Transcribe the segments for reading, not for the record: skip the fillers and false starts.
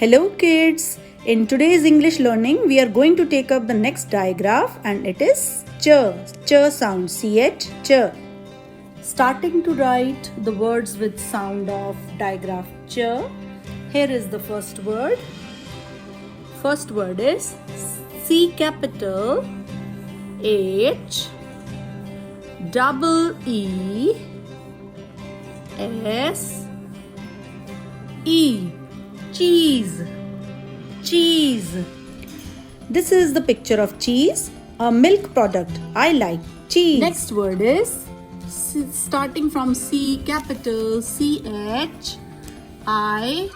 Hello kids! In today's English learning, we are going to take up the next digraph and it is ch. Ch sound. Ch. Ch. Starting to write the words with sound of digraph ch. Here is the first word. First word is C capital H double E S E. Cheese. Cheese. This is the picture of cheese, a milk product. I like cheese. Next word is starting from C capital C H I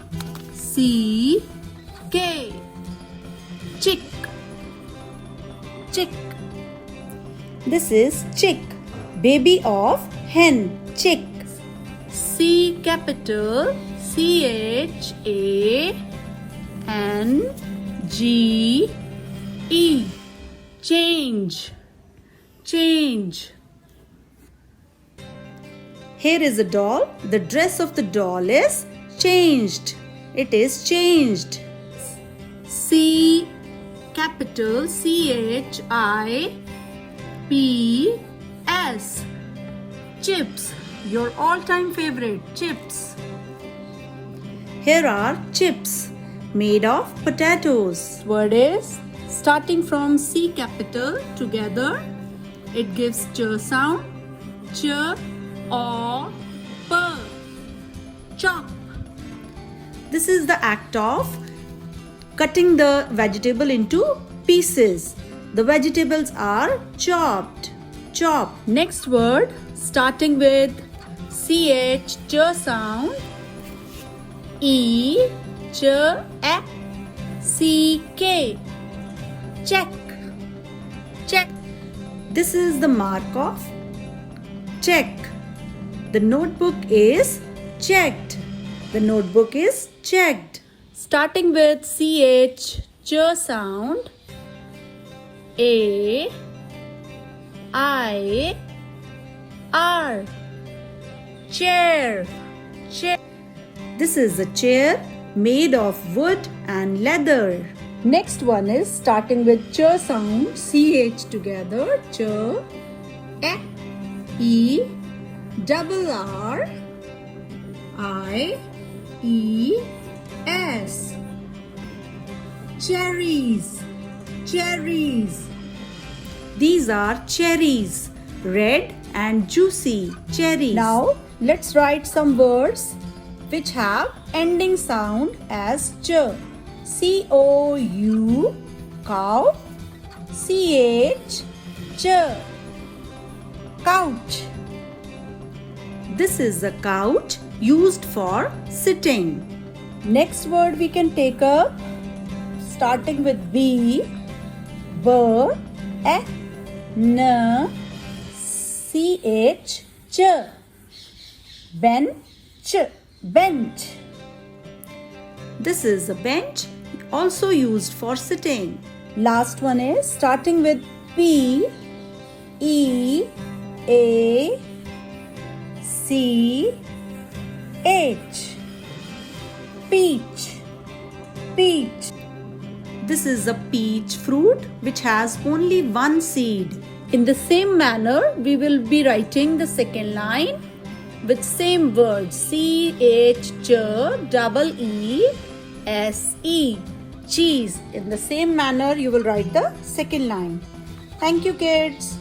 C K. Chick. Chick. This is chick, baby of hen. Chick. C capital C H A N G E. Change. Change. Here is a doll. The dress of the doll is changed. It is changed. C capital C H I P S. Chips. Your all-time favorite, chips. Here are chips made of potatoes. Word is starting from C capital together. It gives ch sound. Ch or p. Chop. This is the act of cutting the vegetable into pieces. The vegetables are chopped. Chop. Next word starting with ch sound. E ch a c k. Check. Check. This is the mark of check. The notebook is checked. The notebook is checked. Starting with ch sound. A I R. Chair. Chair. This is a chair made of wood and leather. Next one is starting with ch sound. Ch together. Ch. E. Double R. I. E. S. Cherries. Cherries. These are cherries. Red and juicy cherries. Now let's write some words which have ending sound as ch. C-O-U, cow. C-H, ch. Couch. This is a couch used for sitting. Next word we can take up starting with B, B, E, N, C-H, ch. Bench. Bench. This is a bench also used for sitting. Last one is starting with P, E, A, C, H. Peach. Peach. This is a peach fruit which has only one seed. In the same manner, we will be writing the second line with same words C-H, ch, double E, S-E. Cheese. In the same manner, you will write the second line. Thank you, kids.